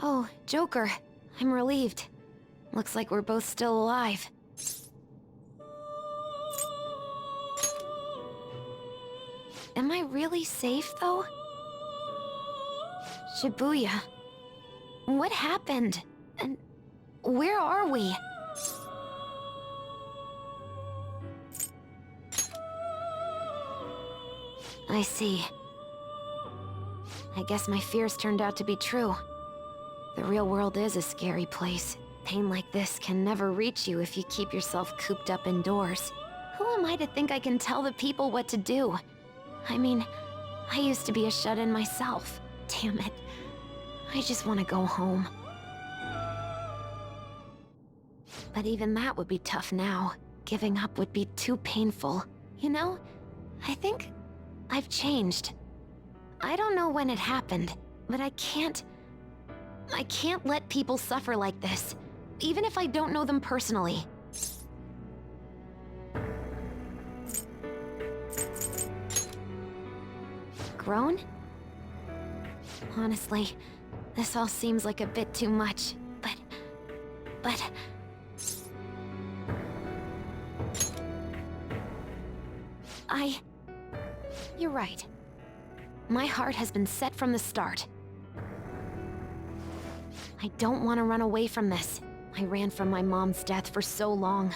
Oh, Joker. I'm relieved. Looks like we're both still alive. Am I really safe, though? Shibuya. What happened? And where are we? I see. I guess my fears turned out to be true. The real world is a scary place. Pain like this can never reach you if you keep yourself cooped up indoors. Who am I to think I can tell the people what to do? I mean, I used to be a shut-in myself. Damn it. I just want to go home. But even that would be tough now. Giving up would be too painful. You know, I think I've changed. I don't know when it happened, but I can't let people suffer like this, even if I don't know them personally. Grown? Honestly, this all seems like a bit too much, but... You're right. My heart has been set from the start. I don't want to run away from this. I ran from my mom's death for so long.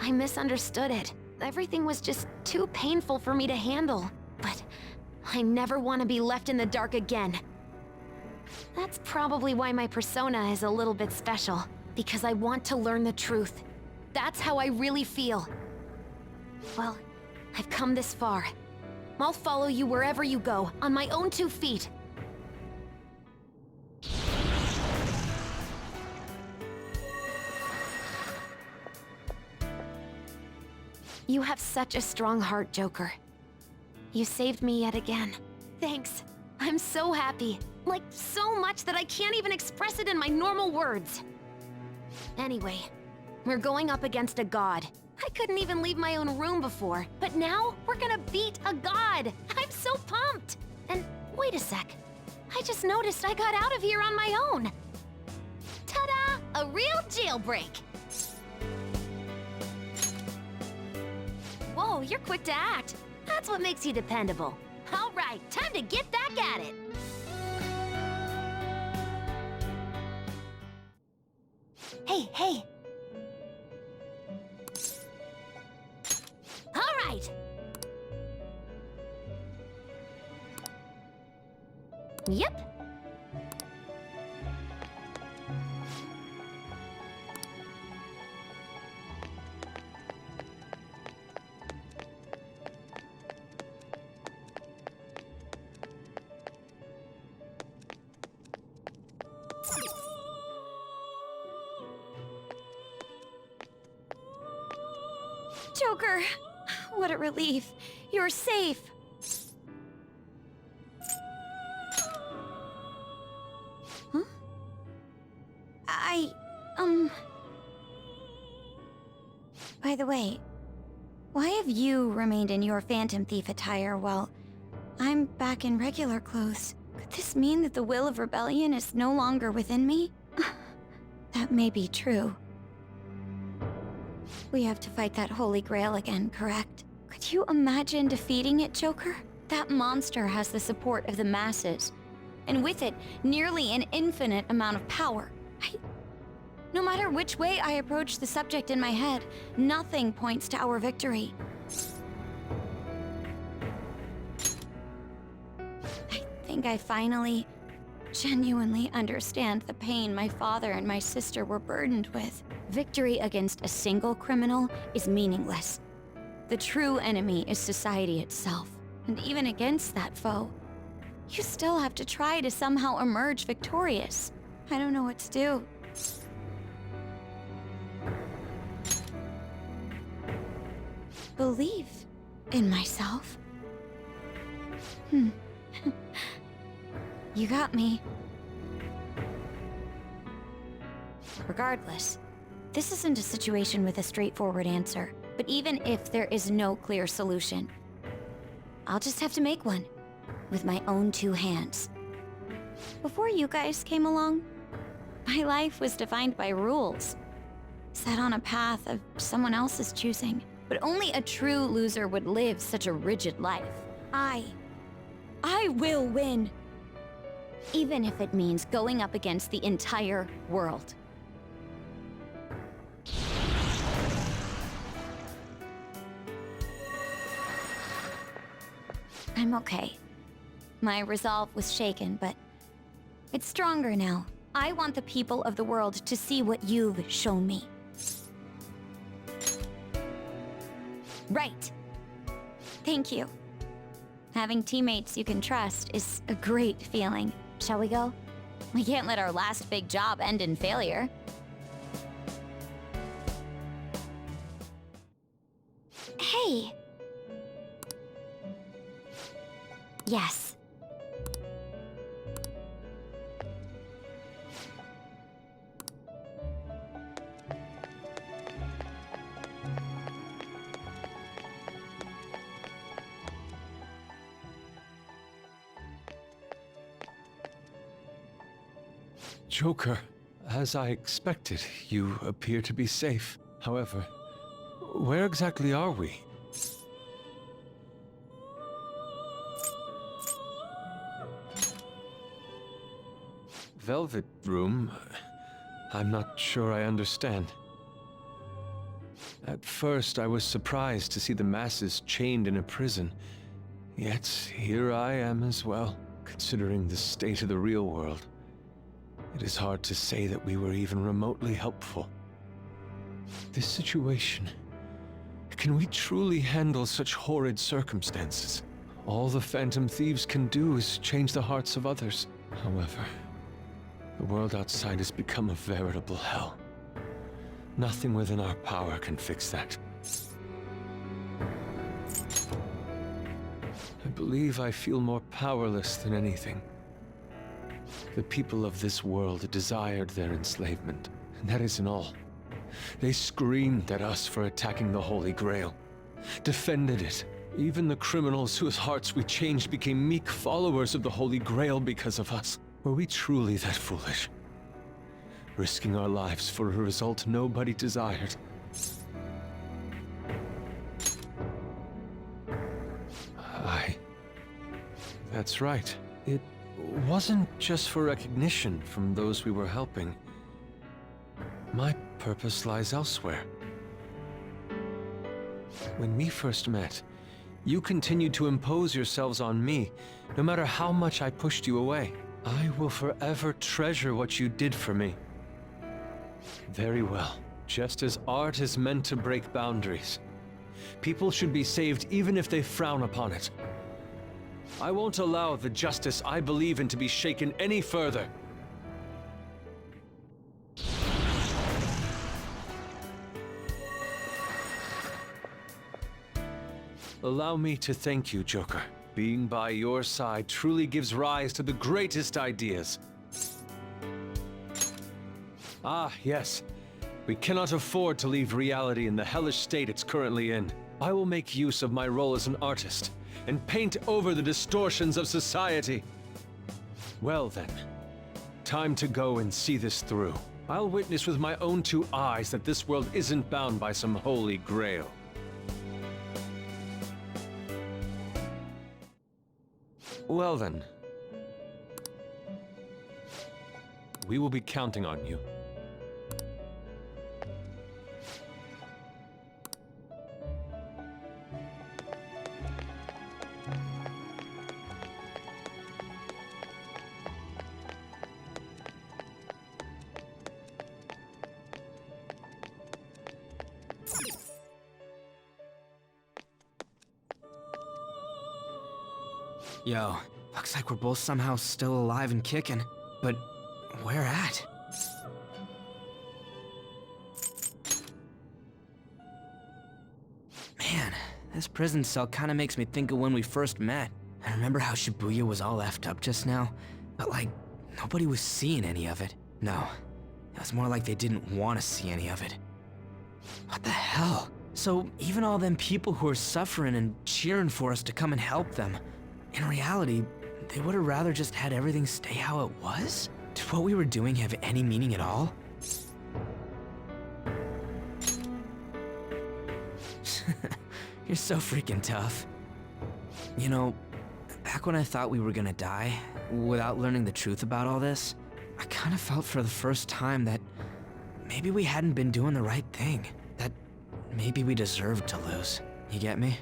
I misunderstood it. Everything was just too painful for me to handle. But I never want to be left in the dark again. That's probably why my persona is a little bit special. Because I want to learn the truth. That's how I really feel. Well, I've come this far. I'll follow you wherever you go, on my own 2 feet. You have such a strong heart, Joker. You saved me yet again. Thanks. I'm so happy. Like, so much that I can't even express it in my normal words. Anyway, we're going up against a god. I couldn't even leave my own room before, but now we're gonna beat a god! I'm so pumped! And wait a sec. I just noticed I got out of here on my own. Ta-da! A real jailbreak! Whoa, you're quick to act. That's what makes you dependable. All right, time to get back at it. Hey. All right. Yep. Joker! What a relief. You're safe. Huh? By the way, why have you remained in your Phantom Thief attire while I'm back in regular clothes? Could this mean that the will of rebellion is no longer within me? That may be true. We have to fight that Holy Grail again, correct? Could you imagine defeating it, Joker? That monster has the support of the masses, and with it, nearly an infinite amount of power. No matter which way I approach the subject in my head, nothing points to our victory. I think I finally, genuinely understand the pain my father and my sister were burdened with. Victory against a single criminal is meaningless. The true enemy is society itself. And even against that foe, you still have to try to somehow emerge victorious. I don't know what to do. Believe in myself? You got me. Regardless, this isn't a situation with a straightforward answer, but even if there is no clear solution, I'll just have to make one, with my own 2 hands. Before you guys came along, My life was defined by rules, set on a path of someone else's choosing. But only a true loser would live such a rigid life. I will win. Even if it means going up against the entire world. I'm okay. My resolve was shaken, but it's stronger now. I want the people of the world to see what you've shown me. Right. Thank you. Having teammates you can trust is a great feeling. Shall we go? We can't let our last big job end in failure. Hey! Yes. Joker, as I expected, you appear to be safe. However, where exactly are we? Velvet Room? I'm not sure I understand. At first, I was surprised to see the masses chained in a prison. Yet, here I am as well, considering the state of the real world. It is hard to say that we were even remotely helpful. This situation... Can we truly handle such horrid circumstances? All the Phantom Thieves can do is change the hearts of others. However, the world outside has become a veritable hell. Nothing within our power can fix that. I believe I feel more powerless than anything. The people of this world desired their enslavement, and that isn't all. They screamed at us for attacking the Holy Grail, defended it. Even the criminals whose hearts we changed became meek followers of the Holy Grail because of us. Were we truly that foolish? Risking our lives for a result nobody desired. That's right. It wasn't just for recognition from those we were helping. My purpose lies elsewhere. When we first met, you continued to impose yourselves on me, no matter how much I pushed you away. I will forever treasure what you did for me. Very well. Just as art is meant to break boundaries, people should be saved even if they frown upon it. I won't allow the justice I believe in to be shaken any further. Allow me to thank you, Joker. Being by your side truly gives rise to the greatest ideas. Ah, yes. We cannot afford to leave reality in the hellish state it's currently in. I will make use of my role as an artist and paint over the distortions of society. Well then, time to go and see this through. I'll witness with my own two eyes that this world isn't bound by some holy grail. Well then, we will be counting on you. Yo, looks like we're both somehow still alive and kicking. But where at? Man, this prison cell kinda makes me think of when we first met. I remember how Shibuya was all effed up just now, but like, nobody was seeing any of it. No, it was more like they didn't want to see any of it. What the hell? So even all them people who are suffering and cheering for us to come and help them, in reality, they would have rather just had everything stay how it was? Did Did what we were doing have any meaning at all? You're so freaking tough. You know, back when I thought we were gonna die, without learning the truth about all this, I kind of felt for the first time that maybe we hadn't been doing the right thing. That maybe we deserved to lose. You get me?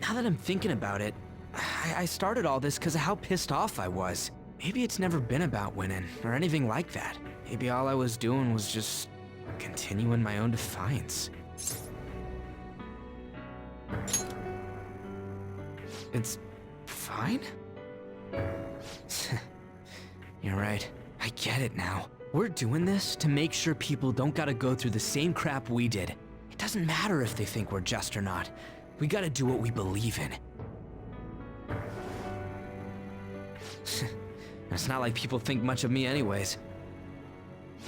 Now that I'm thinking about it, I started all this because of how pissed off I was. Maybe it's never been about winning, or anything like that. Maybe all I was doing was just continuing my own defiance. It's fine? You're right. I get it now. We're doing this to make sure people don't gotta go through the same crap we did. It doesn't matter if they think we're just or not. We gotta do what we believe in. It's not like people think much of me anyways.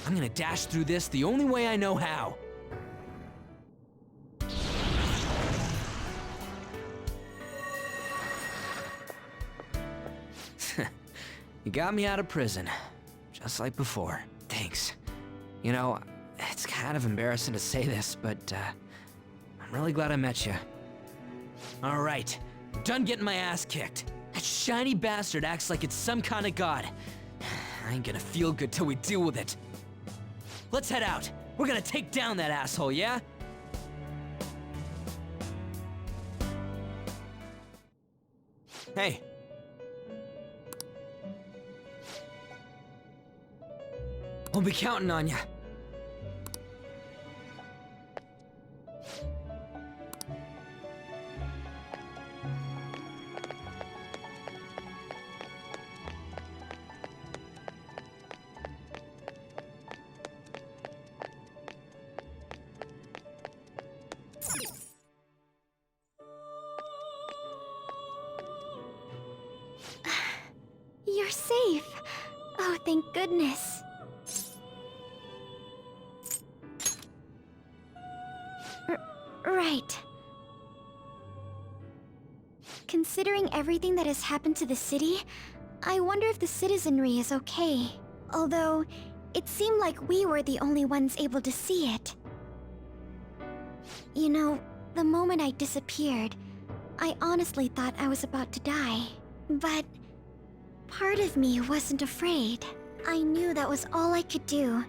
I'm gonna dash through this the only way I know how. You got me out of prison, just like before. Thanks. You know, it's kind of embarrassing to say this, but I'm really glad I met you. All right, I'm done getting my ass kicked. That shiny bastard acts like it's some kind of god. I ain't gonna feel good till we deal with it. Let's head out. We're gonna take down that asshole, yeah? Hey. I'll be counting on ya. You're safe. Oh, thank goodness. Right. Considering everything that has happened to the city, I wonder if the citizenry is okay. Although, it seemed like we were the only ones able to see it. You know, the moment I disappeared, I honestly thought I was about to die. But part of me wasn't afraid. I knew that was all I could do,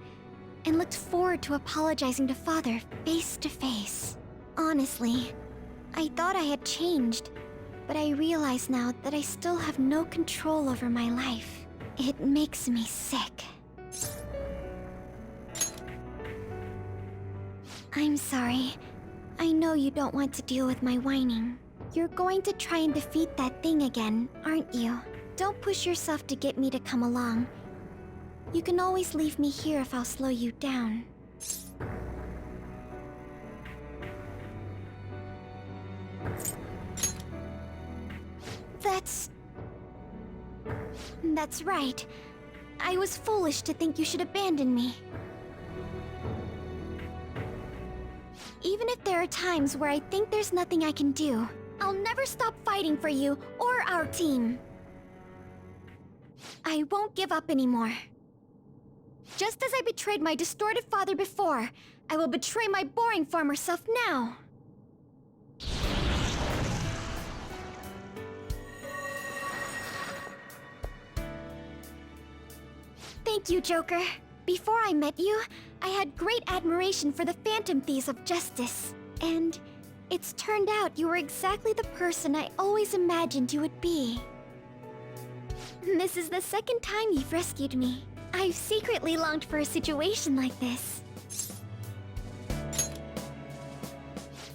and looked forward to apologizing to Father face to face. Honestly, I thought I had changed, but I realize now that I still have no control over my life. It makes me sick. I'm sorry. I know you don't want to deal with my whining. You're going to try and defeat that thing again, aren't you? Don't push yourself to get me to come along. You can always leave me here if I'll slow you down. That's right. I was foolish to think you should abandon me. Even if there are times where I think there's nothing I can do, I'll never stop fighting for you or our team. I won't give up anymore. Just as I betrayed my distorted father before, I will betray my boring former self now. Thank you, Joker. Before I met you, I had great admiration for the Phantom Thieves of Justice. And it's turned out you were exactly the person I always imagined you would be. This is the second time you've rescued me. I've secretly longed for a situation like this.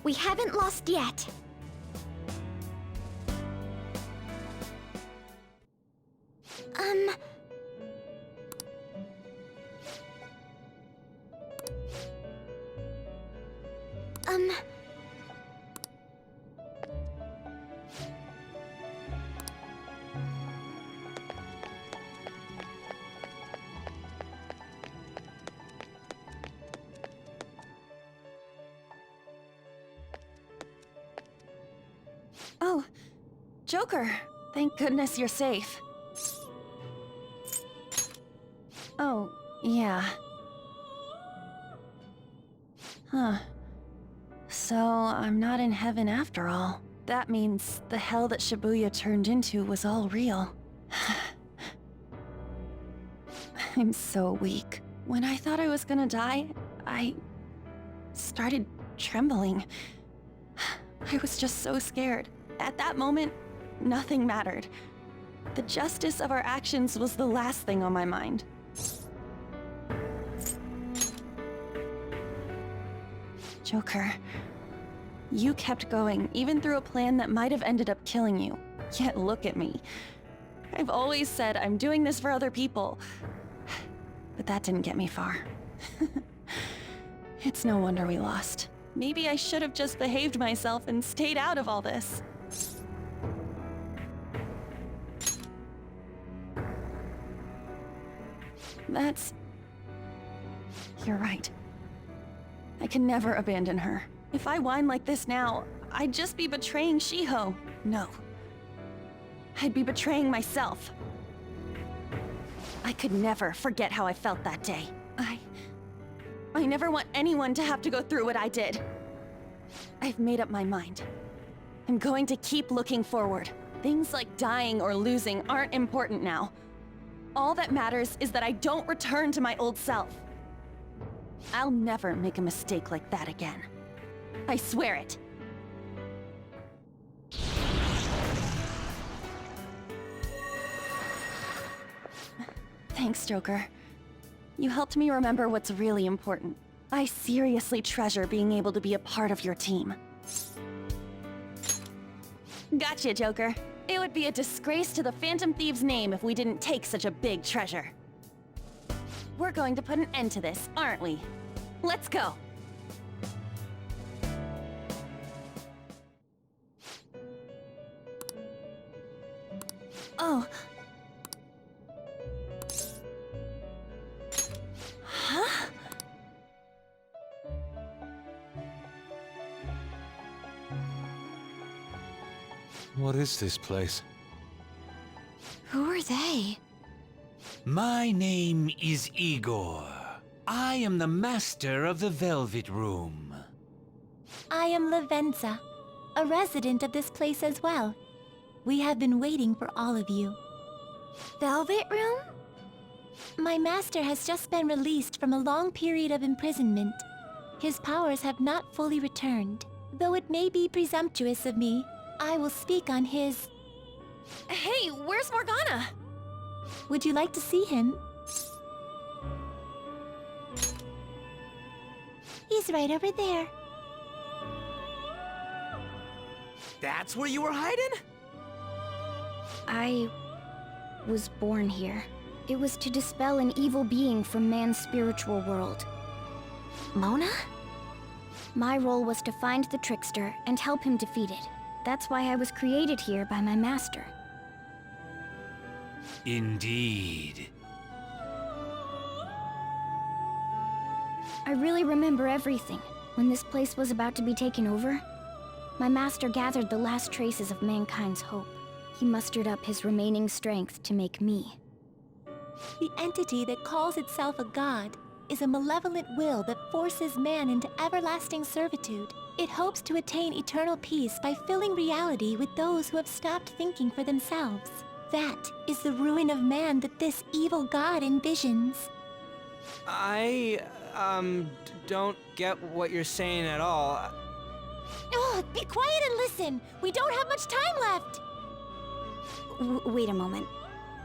We haven't lost yet. Oh, Joker. Thank goodness you're safe. Oh, yeah. Huh. So, I'm not in heaven after all. That means the hell that Shibuya turned into was all real. I'm so weak. When I thought I was gonna die, I started trembling. I was just so scared. At that moment, nothing mattered. The justice of our actions was the last thing on my mind. Joker, you kept going, even through a plan that might have ended up killing you. Yet look at me. I've always said I'm doing this for other people. But that didn't get me far. It's no wonder we lost. Maybe I should have just behaved myself and stayed out of all this. You're right. I can never abandon her. If I whine like this now, I'd just be betraying Shiho. No. I'd be betraying myself. I could never forget how I felt that day. I never want anyone to have to go through what I did. I've made up my mind. I'm going to keep looking forward. Things like dying or losing aren't important now. All that matters is that I don't return to my old self. I'll never make a mistake like that again. I swear it. Thanks, Joker. You helped me remember what's really important. I seriously treasure being able to be a part of your team. Gotcha, Joker. It would be a disgrace to the Phantom Thieves' name if we didn't take such a big treasure. We're going to put an end to this, aren't we? Let's go! Oh. Huh? What is this place? Who are they? My name is Igor. I am the master of the Velvet Room. I am Lavenza, a resident of this place as well. We have been waiting for all of you. Velvet Room? My master has just been released from a long period of imprisonment. His powers have not fully returned. Though it may be presumptuous of me, I will speak on his... Hey, where's Morgana? Would you like to see him? He's right over there. That's where you were hiding? I was born here. It was to dispel an evil being from man's spiritual world. Mona? My role was to find the trickster and help him defeat it. That's why I was created here by my master. Indeed. I really remember everything. When this place was about to be taken over, my master gathered the last traces of mankind's hope. He mustered up his remaining strength to make me. The entity that calls itself a god is a malevolent will that forces man into everlasting servitude. It hopes to attain eternal peace by filling reality with those who have stopped thinking for themselves. That is the ruin of man that this evil god envisions. I, don't get what you're saying at all. Oh, be quiet and listen! We don't have much time left! Wait a moment.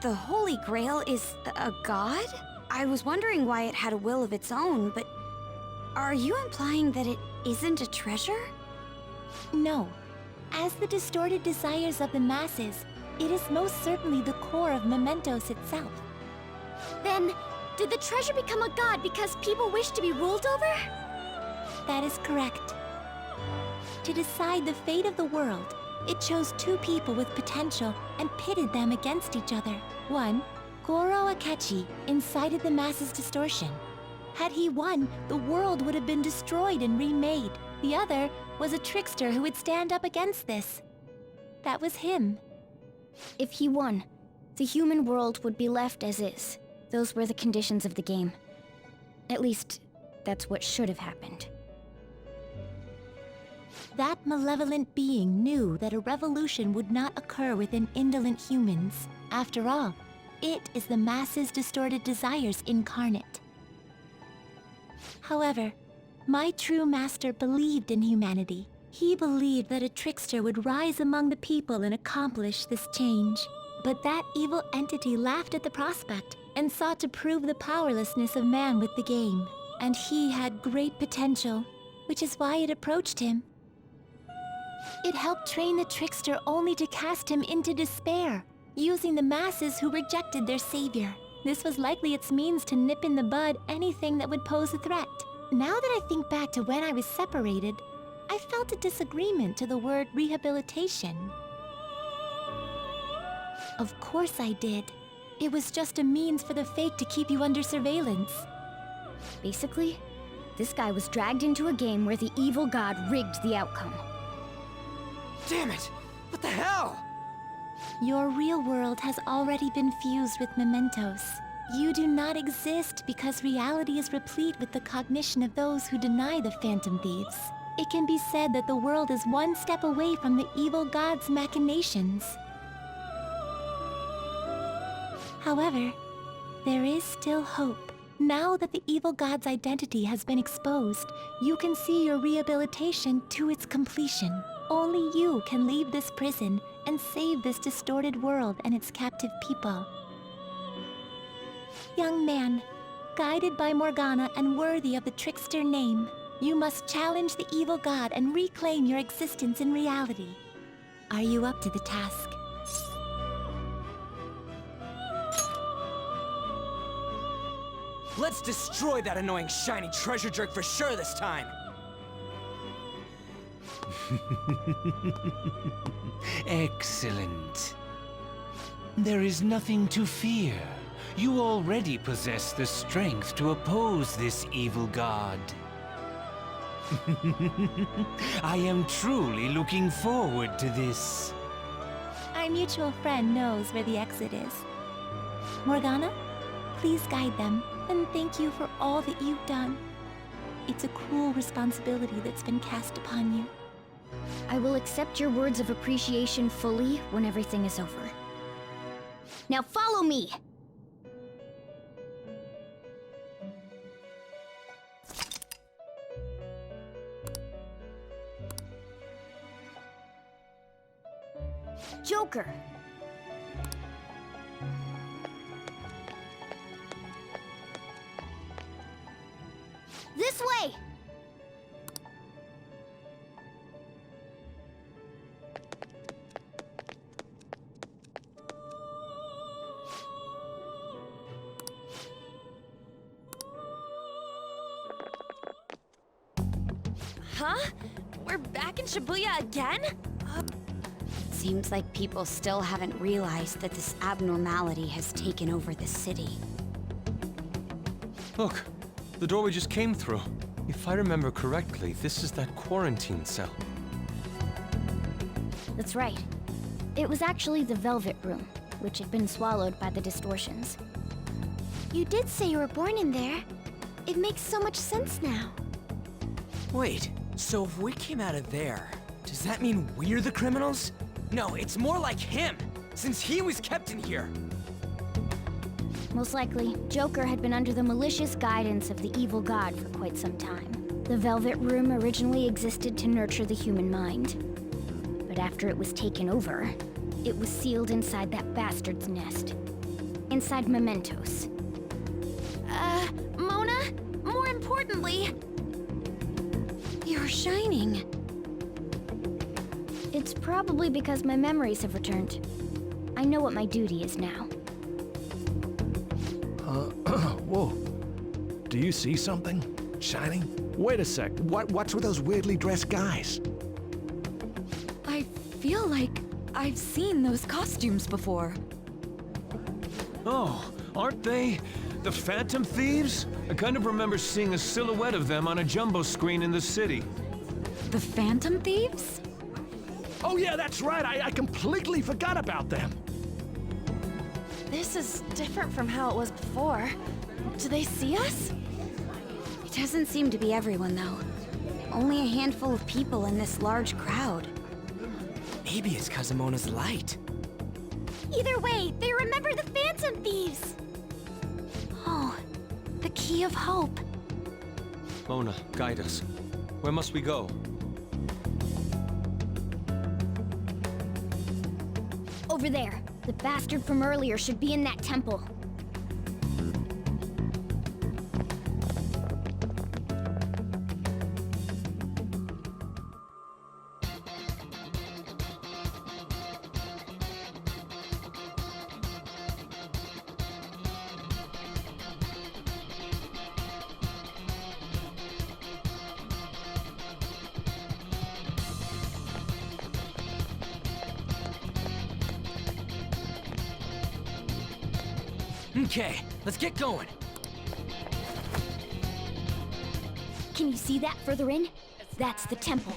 The Holy Grail is a god? I was wondering why it had a will of its own, but... Are you implying that it isn't a treasure? No. As the distorted desires of the masses, it is most certainly the core of Mementos itself. Then, did the treasure become a god because people wish to be ruled over? That is correct. To decide the fate of the world, it chose two people with potential and pitted them against each other. One, Goro Akechi, incited the masses' distortion. Had he won, the world would have been destroyed and remade. The other was a trickster who would stand up against this. that was him. If he won, the human world would be left as is. Those were the conditions of the game. At least, that's what should have happened. That malevolent being knew that a revolution would not occur within indolent humans. After all, it is the masses' distorted desires incarnate. However, my true master believed in humanity. He believed that a trickster would rise among the people and accomplish this change. But that evil entity laughed at the prospect and sought to prove the powerlessness of man with the game. And he had great potential, which is why it approached him. It helped train the trickster only to cast him into despair, using the masses who rejected their savior. This was likely its means to nip in the bud anything that would pose a threat. Now that I think back to when I was separated, I felt a disagreement to the word rehabilitation. Of course I did. It was just a means for the fake to keep you under surveillance. Basically, this guy was dragged into a game where the evil god rigged the outcome. Damn it! What the hell? Your real world has already been fused with mementos. You do not exist because reality is replete with the cognition of those who deny the Phantom Thieves. It can be said that the world is one step away from the evil god's machinations. However, there is still hope. Now that the evil god's identity has been exposed, you can see your rehabilitation to its completion. Only you can leave this prison and save this distorted world and its captive people. Young man, guided by Morgana and worthy of the trickster name, you must challenge the evil god and reclaim your existence in reality. Are you up to the task? Let's destroy that annoying shiny treasure jerk for sure this time! Excellent. There is nothing to fear. You already possess the strength to oppose this evil god. I am truly looking forward to this. Our mutual friend knows where the exit is. Morgana, please guide them, and thank you for all that you've done. It's a cruel responsibility that's been cast upon you. I will accept your words of appreciation fully when everything is over. Now follow me! Joker! This way! Huh? We're back in Shibuya again? Seems like people still haven't realized that this abnormality has taken over the city. Look, the door we just came through. If I remember correctly, this is that quarantine cell. That's right. It was actually the Velvet Room, which had been swallowed by the distortions. You did say you were born in there. It makes so much sense now. Wait, so if we came out of there, does that mean we're the criminals? No, it's more like him, since he was kept in here. Most likely, Joker had been under the malicious guidance of the evil god for quite some time. The Velvet Room originally existed to nurture the human mind. But after it was taken over, it was sealed inside that bastard's nest. Inside mementos. Mona? More importantly, you're shining. It's probably because my memories have returned. I know what my duty is now. Whoa. Do you see something? Shining? Wait a sec. What's with those weirdly dressed guys? I feel like I've seen those costumes before. Oh, aren't they the Phantom Thieves? I kind of remember seeing a silhouette of them on a jumbo screen in the city. The Phantom Thieves? Oh yeah, that's right. I completely forgot about them. This is different from how it was before. Do they see us? It doesn't seem to be everyone, though. Only a handful of people in this large crowd. Maybe it's Kazumona's light. Either way, they remember the Phantom Thieves! Oh, the key of hope. Mona, guide us. Where must we go? Over there. The bastard from earlier should be in that temple. Okay, let's get going. Can you see that further in? That's the temple.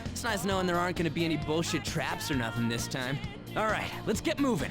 It's nice knowing there aren't gonna be any bullshit traps or nothing this time. All right, let's get moving.